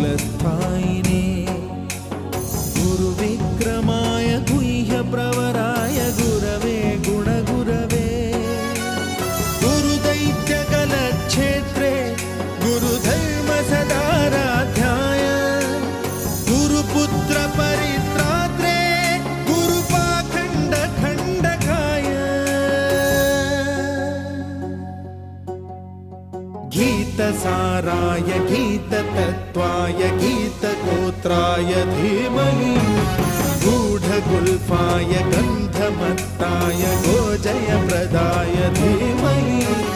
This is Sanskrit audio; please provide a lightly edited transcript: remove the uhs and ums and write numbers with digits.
कालस्थायिने गुरुविक्रमाय गुह्यप्रवराय गुरवे गुणगुरवे गुरुदैत्यकलक्षेत्रे गुरुधर्मसदाराध्याय गुरुपुत्रपरित्रात्रे गुरुपाखण्डखण्डकाय गीतसाराय गीततत्त्वाय गीतगोत्राय धीमहि गूढगुल्फाय गन्धमत्ताय गोजयप्रदाय धीमहि